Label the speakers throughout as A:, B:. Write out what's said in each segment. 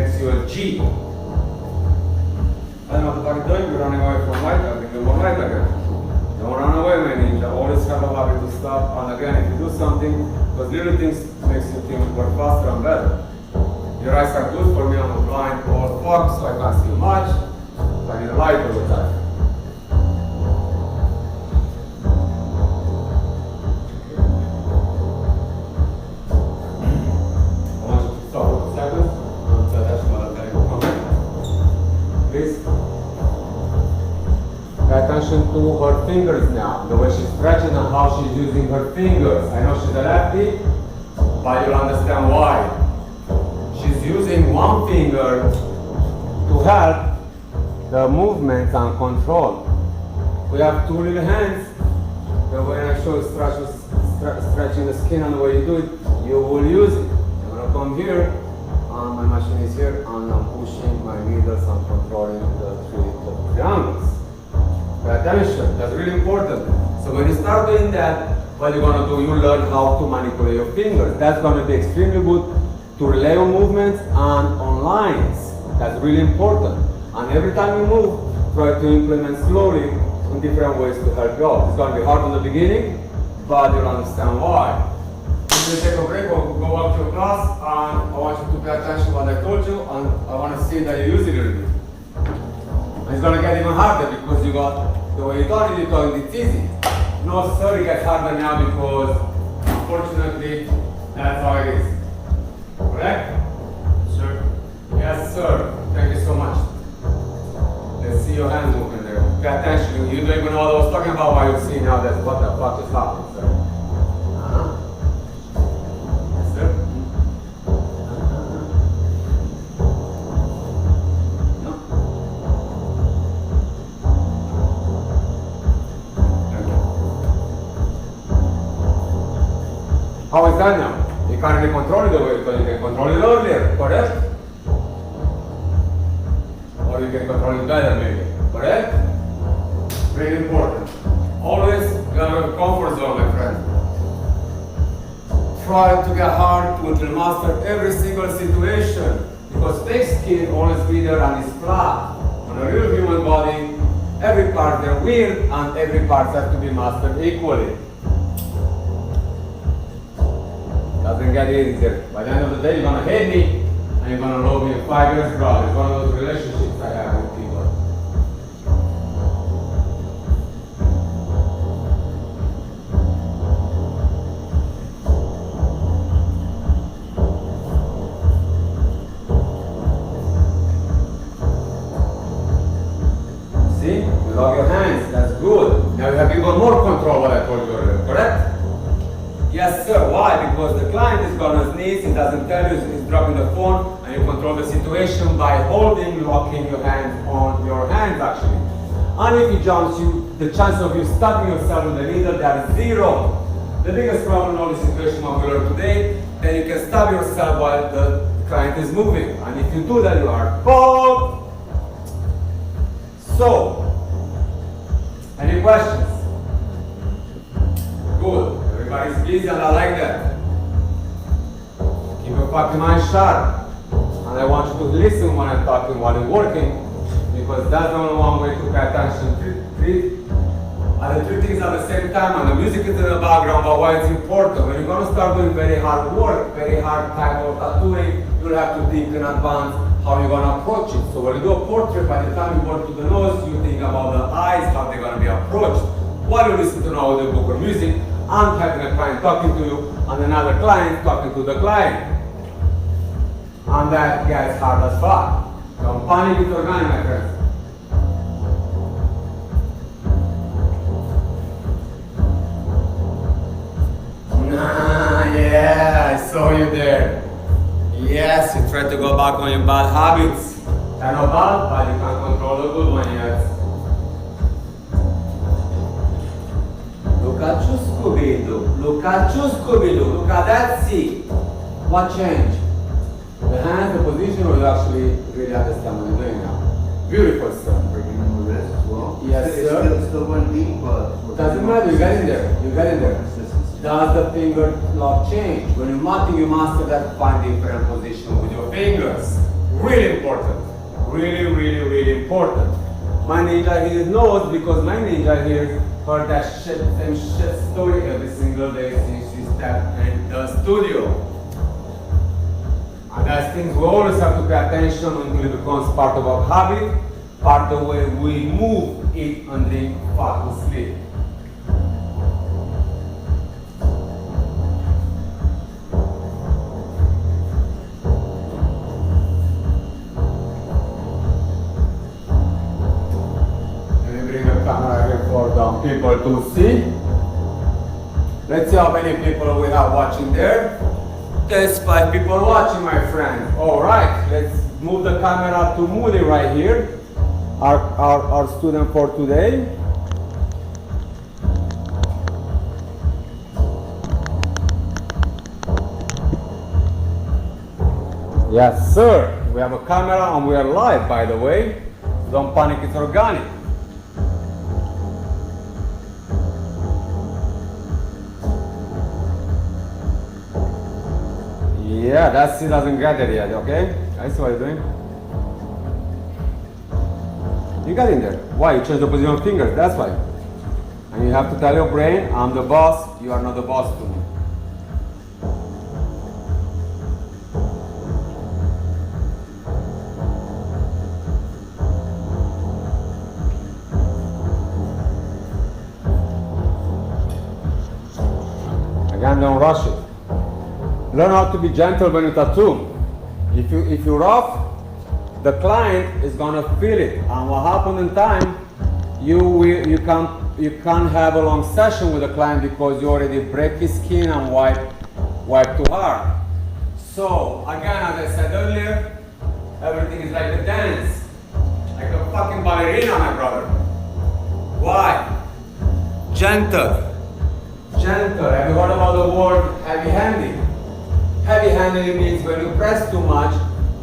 A: makes you a G. I don't know what the fuck you're doing, you're running away from light, I think you're more light again. Don't run away, my ninja. Always have a habit to stop. And again, if you do something, those little things makes you think work faster and better. Your eyes are good for me. I'm a blind old fox, so I can't see much. So I need a light all the time. I want you to stop for a second. That's what I'm telling you. Please. Pay attention to her fingers now, the way she's stretching and how she's using her fingers. I know she's a lefty, but you'll understand why. She's using one finger to help the movements and control. We have two little hands. The way I show you stretching the skin and the way you do it, you will use it. I'm going to come here, and my machine is here, and I'm pushing my needles and controlling the triangles. Pay attention, that's really important. So when you start doing that, what you're going to do, you learn how to manipulate your fingers. That's going to be extremely good to relay on movements and on lines. That's really important. And every time you move, try to implement slowly in different ways to help you out. It's going to be hard in the beginning, but you'll understand why. We're going to take a break, we'll go up to your class, and I want you to pay attention to what I told you, and I want to see that you use it a little bit. And it's going to get even harder because you got the way you done it, you thought it's easy. No, sir, it gets harder now because, unfortunately, that's how it is. Correct? Sir? Yes, sir. Thank you so much. Let's see your hand movement there. Pay attention. You don't even know what I was talking about, but you'll see now that what the fuck is happening, sir. Yes, sir? No? How is that now? You can't really control it the way you thought you can control it earlier, correct? Or you can control it better maybe, correct? Very important. Always get out of the comfort zone, my friend. Try to get hard to master every single situation, because fake skin always be there and is flat. On a real human body, every part they're weird and every part has to be mastered equally. Doesn't get easier. By the end of the day, you're gonna hate me and you're gonna love me in 5 years, bro. It's one of those relationships I have with people. See? You love your hands. That's good. Now you have even more control what I told you earlier, correct? Yes, sir. Why? Because the client is gonna sneeze, he doesn't tell you, he's dropping the phone, and you control the situation by locking your hands on your hands, actually. And if he jumps you, the chance of you stabbing yourself with the needle, that is 0. The biggest problem in all the situation we learned today, then you can stab yourself while the client is moving. And if you do that, you are bored. So, any questions? Good. Everybody's busy and I like that. Keep your fucking mind sharp. And I want you to listen when I'm talking while it's working, because that's the only one way to pay attention. And the 3 things at the same time, and the music is in the background, but why it's important. When you're going to start doing very hard work, very hard type of tattooing, you'll have to think in advance how you're going to approach it. So when you do a portrait, by the time you work to the nose, you think about the eyes, how they're going to be approached. While you listen to an audiobook or music, and having a client talking to you, and another client talking to the client. And that gets hard as fuck. Don't panic with your gun, my friends. Yeah, I saw you there. Yes, you tried to go back on your bad habits. They're not bad, but you can't control the good one yet. Look at you, Scooby-Doo. Look at you, Scooby-Doo. Look at that, see. What changed? The hand, the position, or you actually really understand what you're doing now? Beautiful, sir.
B: Bringing the wrist as well.
A: Yes, sir.
B: It's still one deep, but...
A: Doesn't matter, you get in there. You get in there. Does the finger lock change? When you're matting, you master that fine different position with your fingers. Really important. Really, really, really important. My ninja here knows because my ninja here heard that same shit story every single day since she stepped in the studio. And that's things we always have to pay attention until it becomes part of our habit, part of the way we move, eat, and drink, fuck, and sleep. Camera here for the people to see. Let's see how many people we have watching there. There's 5 people watching, my friend. All right, let's move the camera to Moody right here, our student for today. Yes, sir. We have a camera and we are live, by the way. Don't panic, it's organic. Yeah, that still doesn't get it yet, okay? I see what you're doing. You got in there. Why? You changed the position of fingers, that's why. And you have to tell your brain, I'm the boss, you are not the boss to me. Again, don't rush it. Learn how to be gentle when you tattoo. If you're rough, the client is gonna feel it. And what happens in time, you can't have a long session with the client because you already break his skin and wipe too hard. So again, as I said earlier, everything is like a dance, like a fucking ballerina, my brother. Why? Gentle. Gentle. Have you heard about the word heavy-handed? Heavy-handed means when you press too much,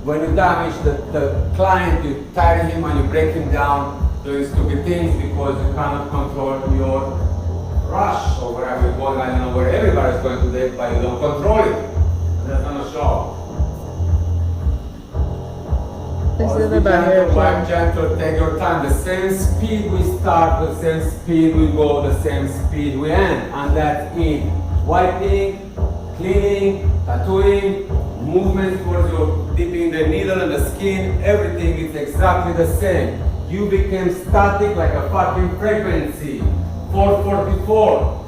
A: when you damage the client, you tire him and you break him down doing stupid things because you cannot control your rush or wherever you're going. I don't know where everybody's going today, but you don't control it. And that's gonna show. Always be gentle, wipe gentle, take your time. The same speed we start, the same speed we go, the same speed we end. And that's it. Wiping, cleaning, tattooing, movements towards your dipping the needle in the skin, everything is exactly the same. You became static like a fucking frequency. 444.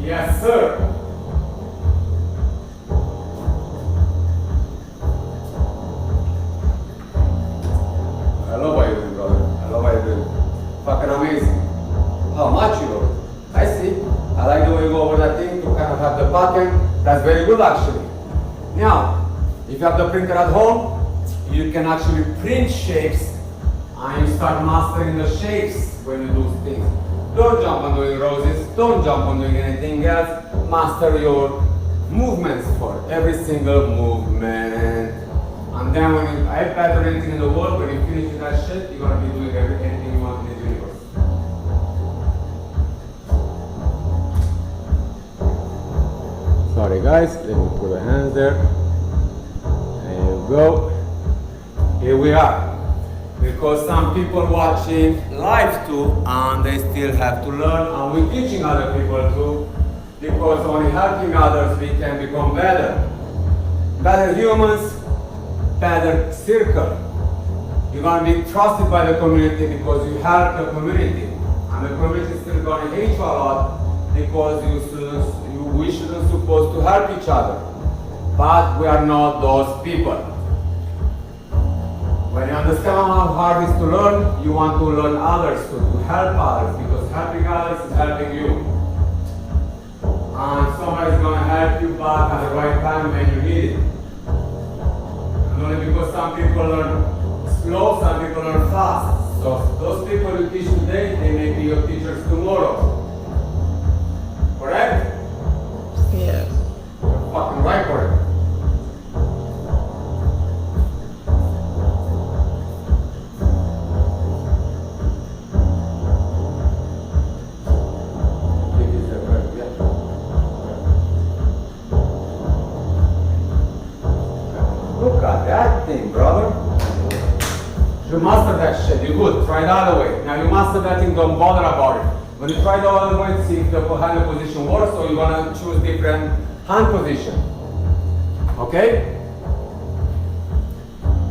A: Yes, sir. I love what you're doing, brother. I love what you're doing. Fucking amazing. How much you know? I see. I like the way you go over that thing to kind of have the pattern. That's very good actually. Now, if you have the printer at home, you can actually print shapes and you start mastering the shapes when you do things. Don't jump on doing roses, don't jump on doing anything else. Master your movements for every single movement. And then when you have better anything in the world, when you finish with that shit, you're gonna be doing anything you want in this universe. Sorry guys, let me put the hands there. There you go. Here we are. Because some people watching live too, and they still have to learn, and we're teaching other people too. Because only helping others we can become better. Better humans, better circle. You're gonna be trusted by the community because you help the community. And the community is still gonna hate you a lot because we shouldn't supposed to help each other. But we are not those people. When you understand how hard it is to learn, you want to learn others too, to help others, because helping others is helping you. And somebody's gonna help you back at the right time when you need it. And only because some people learn slow, some people learn fast. So those people you teach today, they may be your teachers tomorrow. Correct?
C: Yes.
A: You're fucking right for it. Look at that. art thing, brother. You master that shit, you good, try the other way. Now you master that thing, don't bother about it. When you try the other way, see if the hand position works, or you're gonna choose different hand position. Okay?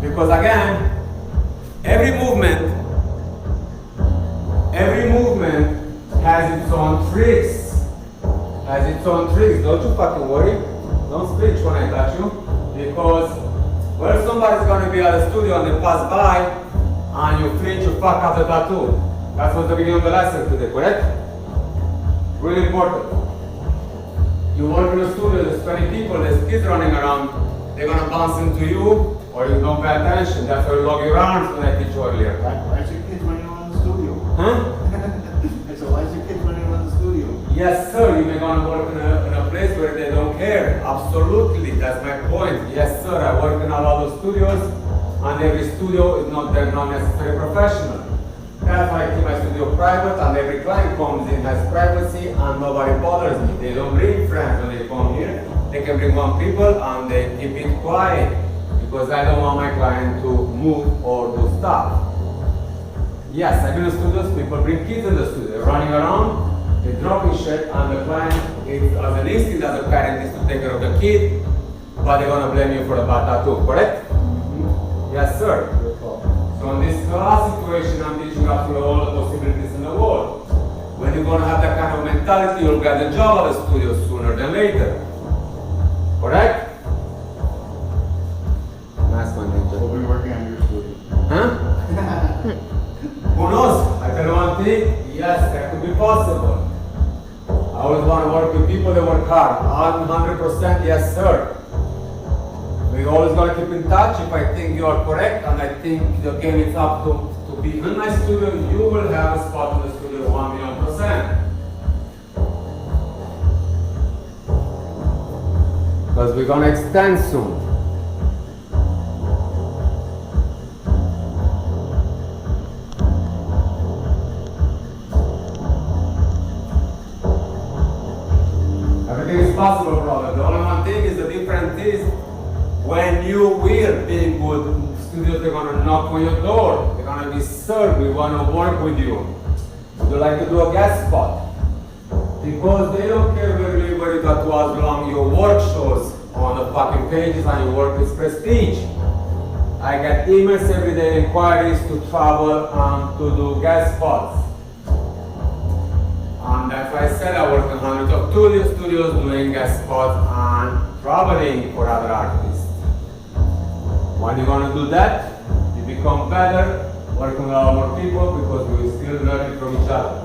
A: Because again, every movement has its own tricks. Don't you fucking worry. Don't screech when I touch you. Because, well, somebody's gonna be at the studio and they pass by and you flinch, you fuck up the tattoo. That was the beginning of the lesson today, correct? Really important. You work in a studio, there's 20 people, there's kids running around, they're gonna bounce into you, or you don't pay attention. That's why you lock your arms when I teach you earlier.
B: Why's your kids running around the studio?
A: Huh?
B: So why's your kids running around the studio?
A: Yes, sir, you may gonna work in a place where they don't care. Absolutely, that's my point. Yes, sir, I work in a lot of studios, and every studio is not necessarily professional. That's why I keep my studio private, and every client comes in has privacy, and nobody bothers me. They don't bring friends when they come here. They can bring one people, and they keep it quiet, because I don't want my client to move or do stuff. Yes, I've been in studios, people bring kids in the studio, they're running around, they're dropping shit, and the client, as an instinct as a parent, is to take care of the kid, but they're gonna blame you for the bad tattoo, correct? Yes, sir. So in this class situation, I'm teaching you all the possibilities in the world. When you're gonna have that kind of mentality, you'll get a job at the studio sooner than later. Correct? Nice one, Ninja.
B: We'll be working on your studio.
A: Huh? Who knows? I tell you one thing, yes, that could be possible. I always want to work with people that work hard. 100% yes, sir. We always got to keep in touch. If I think you are correct, and I think again it's up to be in my studio, you will have a spot in the studio 1,000,000%. Because we're going to extend soon. Everything is possible, brother. The only one thing is the difference is when you will be good, studios are gonna knock on your door. They're gonna be, sir, we wanna work with you. Would you like to do a guest spot? Because they don't care really where you tattoo as long your work shows on the fucking pages and your work is prestige. I get emails every day, inquiries to travel and to do guest spots. And that's why I said I work in hundreds of studios doing guest spots and traveling for other artists. When you're gonna do that, you become better, working with a lot more people because we still learning from each other.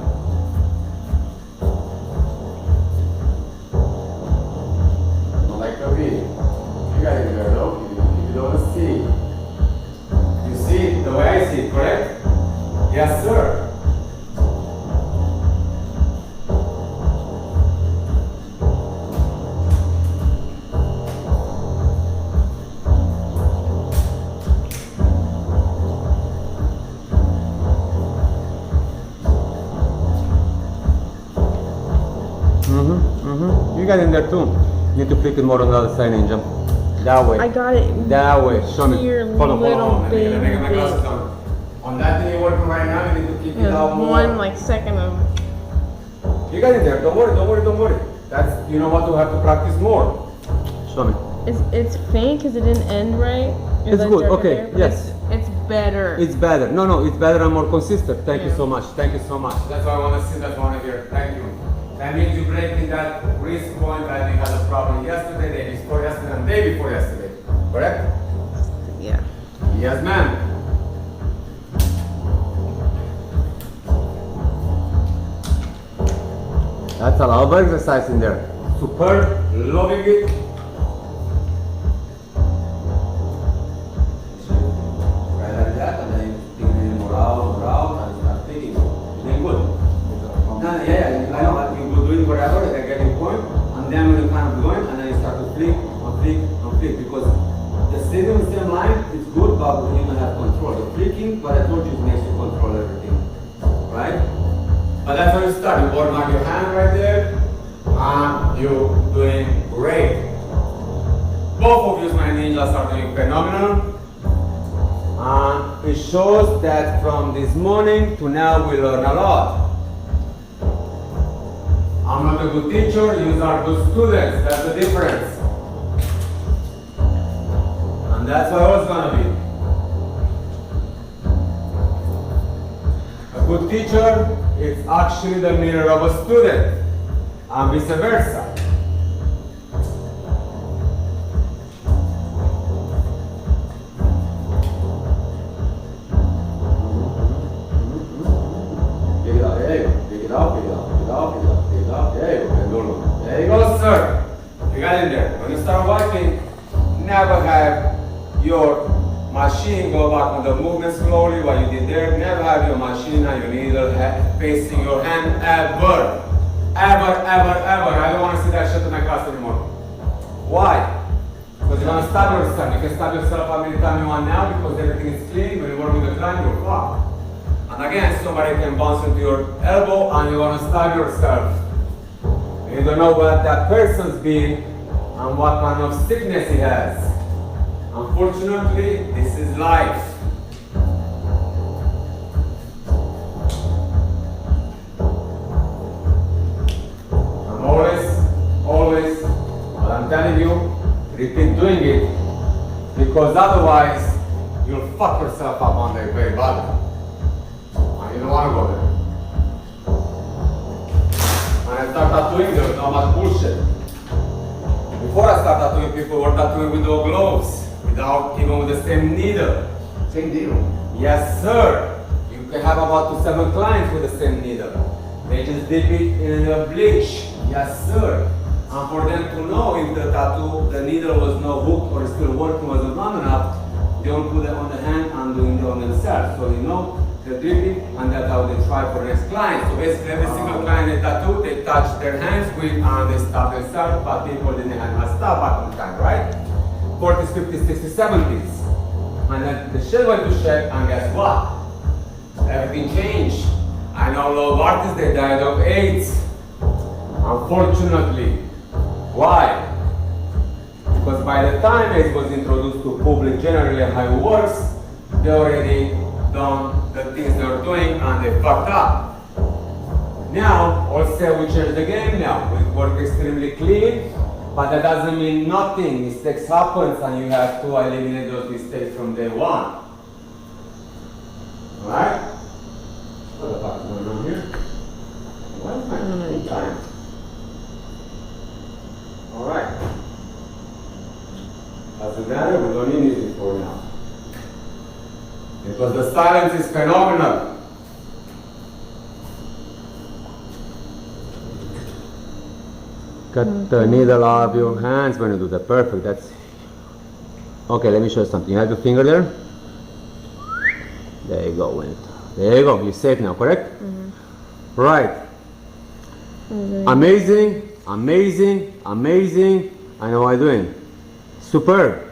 A: Don't like the video. You got it there though. You don't see. You see it the way I see it, correct? Yes, sir. You got in there too. You need to flick it more on the other side, Ninja. That way.
C: I got it.
A: That way. Show me.
C: Here,
A: Hold on. Let me
C: little
A: get my glasses on. On that thing you're working right now, you need to keep it out more.
C: One like second of.
A: You got it there. Don't worry. That's, you know what, to have to practice more. Show me.
C: It's faint because it didn't end right.
A: It's good. Okay.
C: There,
A: Yes.
C: It's better.
A: It's better. No, it's better and more consistent. Thank you
C: Yeah.
A: so much. Thank you so much. That's what I want to see. That's what I want to hear. Thank you. That means you're breaking that risk point that you had a problem yesterday, day before yesterday, and day before yesterday. Correct?
C: Yeah.
A: Yes, ma'am. That's a lot of exercise in there. Superb. Loving it. Right like that, and then take it more out, and start taking it. Then good. Yeah, I know that you go doing whatever, they get your point, and then when you kind of going, and then you start to flick, because the same line is good, but when you don't have control. The flicking, but I told you, it makes you control everything, right? But that's how you start. You warm up your hand right there, and you're doing great. Both of you, my ninjas, are doing phenomenal. it shows that from this morning to now we learn a lot. I'm not a good teacher, you are good students, that's the difference. And that's what I was gonna be. A good teacher is actually the mirror of a student, and vice versa. Pick it up, there you go. Pick it up, pick it up, pick it up, pick it up, pick it up. There you go, pendulum. There you go, sir. You got in there. When you start walking, never have your machine go back on the movement slowly, what you did there. Never have your machine and your needle facing your hand ever. Ever, ever, ever. I don't want to see that shit in my class anymore. Why? Because you're going to stop yourself. You can stop yourself how many times you want now because everything is clean. When you work with the client, you're fucked. And again, somebody can bounce into your elbow and you're going to stop yourself. And you don't know what that person's been and what kind of sickness he has. Unfortunately, this is life. And always, what I'm telling you, repeat doing it, because otherwise, you'll fuck yourself up on the very bottom. And you don't want to go there. When I start tattooing, there's not much bullshit. Before I start tattooing, people were tattooing with no gloves. Without even with the same needle.
B: Same deal.
A: Yes, sir. You can have about 2 to 7 clients with the same needle. They just dip it in a bleach. Yes, sir. And for them to know if the tattoo, the needle was not hooked or still working, wasn't long enough, they don't put it on the hand and doing it on themselves. So they know they dip it, and that's how they try for the next client. So basically, every single client they tattoo, they touch their hands with and they stop themselves, but people didn't have a stop back on time, right? 40s, 50s, 60s, 70s. And then the shit went to shit, and guess what? Everything changed. I know a lot of artists, they died of AIDS. Unfortunately. Why? Because by the time AIDS was introduced to public generally and how it works, they already done the things they were doing and they fucked up. Now, also we change the game now. We work extremely clean. But that doesn't mean nothing. Mistakes happen and you have to eliminate those mistakes from day one. Alright? What the fuck is going on here? What is my time? Alright. Doesn't matter, we don't need music for now. Because the silence is phenomenal. Cut the needle out of your hands when you do that. Perfect. That's okay. Let me show you something. You have your finger there. There you go. There you go. You're safe now. Correct? Mm-hmm. Right. Mm-hmm. Amazing. Amazing. Amazing. I know what I'm doing. Superb.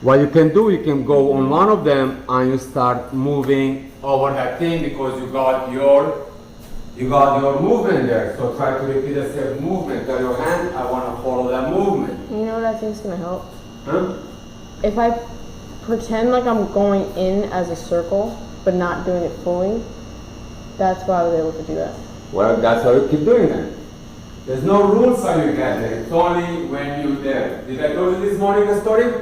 A: What you can do, you can go on one of them and you start moving over that thing because you got your movement there, so try to repeat the same movement. Tell your hand, I want to follow that movement.
C: You know what I think is going to help?
A: Huh?
C: If I pretend like I'm going in as a circle, but not doing it fully, that's why I was able to do that.
A: Well, that's how you keep doing it. There's no rules how you get there. It's only when you're there. Did I tell you this morning the story?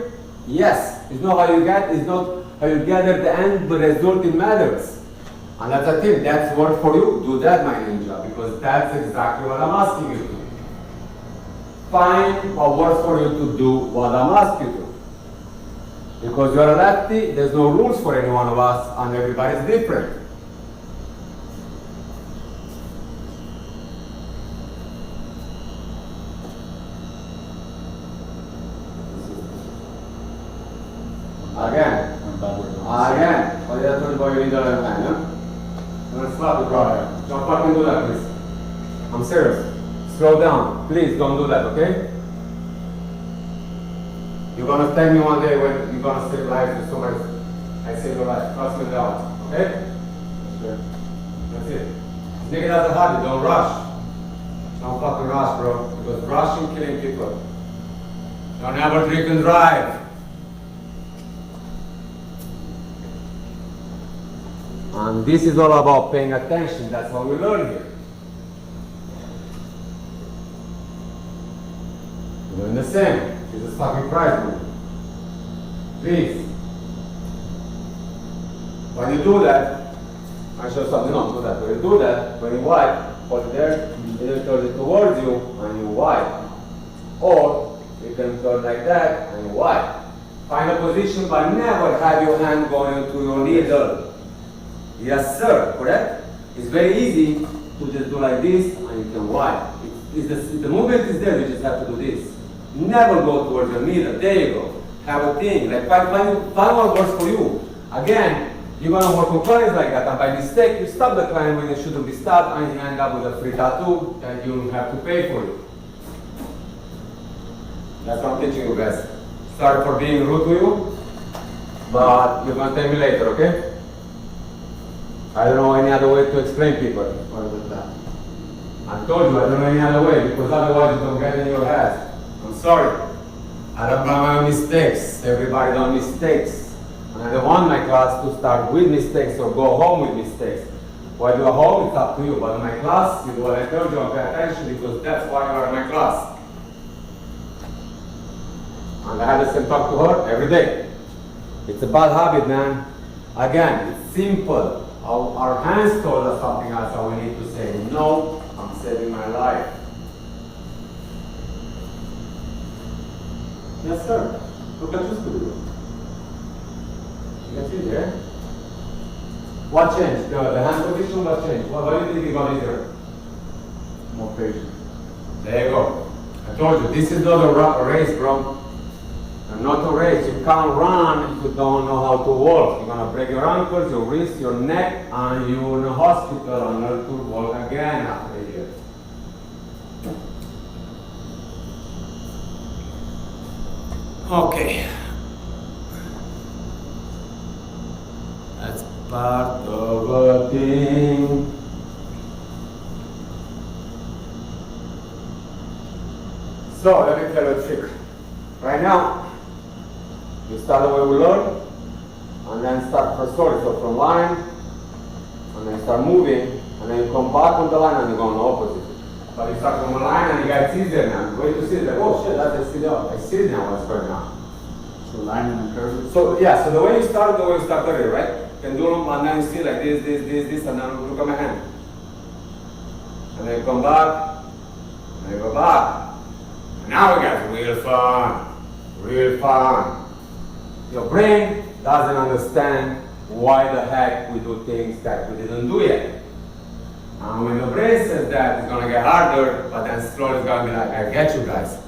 A: Yes. It's not how you get. It's not how you get at the end. The result it matters. And that's the thing. That's work for you. Do that, my ninja, because that's exactly what I'm asking you to do. Find what works for you to do what I'm asking you to. Because you're a lefty, there's no rules for any one of us, and everybody's different. Again. What did I tell you about your needle and hand, huh? I'm gonna slap you, brother. Don't fucking do that, please. I'm serious. Slow down. Please don't do that, okay? You're gonna thank me one day when you're gonna save lives with somebody. I save your life. Trust me out. Okay? That's it. Take it as a habit. Don't rush. Don't fucking rush, bro. Because rushing killing people. Don't ever drink and drive. And this is all about paying attention. That's what we learn here. You're doing the same. It's a fucking prize move. Please. When you do that, I show something, don't do that. When you do that, when you wipe, hold it there, and you turn it towards you, and you wipe. Or, you can turn like that, and you wipe. Find a position, but never have your hand going into your needle. Yes, sir, correct? It's very easy to just do like this, and you can wipe. The movement is there, you just have to do this. Never go towards your needle. There you go. Have a thing. Like find what works for you. Again, you're gonna work on clients like that, and by mistake you stop the client when you shouldn't be stopped, and you end up with a free tattoo that you have to pay for it. That's what I'm teaching you guys. Sorry for being rude to you, but you're gonna tell me later, okay? I don't know any other way to explain people.
B: What is that?
A: I told you I don't know any other way, because otherwise you don't get in your head. I'm sorry. I don't know my mistakes. Everybody does mistakes. And I don't want my class to start with mistakes or go home with mistakes. While you're home, it's up to you. But in my class, you do what I told you, and pay attention, because that's why you are in my class. And I had the same talk to her every day. It's a bad habit, man. Again, it's simple. Our hands told us something else, so we need to say, no, I'm saving my life. Yes, sir. Look at this video. You can see there. What changed? The hand position, what changed? What do you think you got easier?
B: More patience.
A: There you go. I told you, this is not a race, bro. And not a race. You can't run if you don't know how to walk. You're gonna break your ankles, your wrists, your neck, and you're in a hospital and learn to walk again after a year. Okay. That's part of a thing. So let me tell you a trick. Right now, you start the way we learn, and then start first story. So from line, and then start moving, and then you come back on the line and you go on the opposite. But you start from a line and you got scissor now. Wait to see that. Oh shit, that's a scissor. I see it now what's going on.
B: So line and curve.
A: So yeah, so the way you start earlier, right? Pendulum, and then you see like this, and then look at my hand. And then you come back, and then you go back. And now we got real fun. Real fun. Your brain doesn't understand why the heck we do things that we didn't do yet. And when the brain says that, it's gonna get harder, but then slowly it's gonna be like, I get you guys.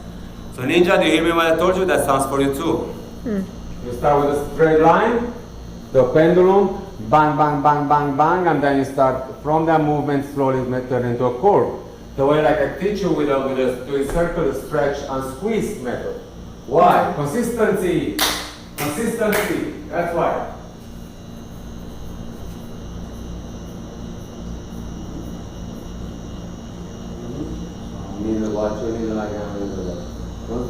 A: So Ninja, do you hear me when I told you? That sounds for you too. You start with a straight line, the pendulum, bang, bang, bang, bang, bang, and then you start from that movement slowly turn into a curve. The way like I teach you with a circle, stretch, and squeeze method. Why? Consistency. Consistency. That's why. You need to watch, you need to like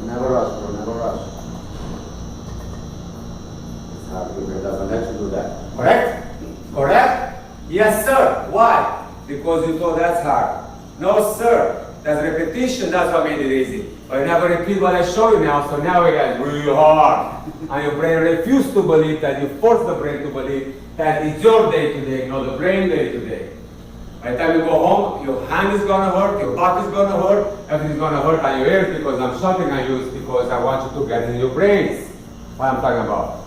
A: never rush, bro, never rush. It's hard because it doesn't let you do that. Correct? Correct? Yes, sir. Why? Because you thought that's hard. No, sir. That's repetition, that's what made it easy. But you never repeat what I show you now, so now it gets really hard. And your brain refuses to believe that, you force the brain to believe that it's your day today, not the brain day today. By the time you go home, your hand is gonna hurt, your back is gonna hurt, everything's gonna hurt on your ears because I'm shouting at you, because I want you to get in your brains what I'm talking about.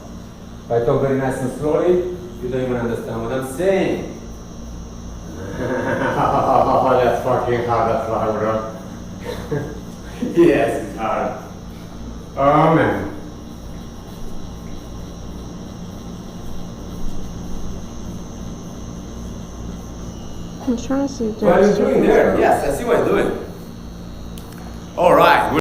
A: If I talk very nice and slowly, you don't even understand what I'm saying. That's fucking hard, that's hard, bro. Yes, it's hard. Oh man.
C: I'm trying to see if
A: What are you
C: there's
A: doing there? Yes, I see what you're doing. Alright.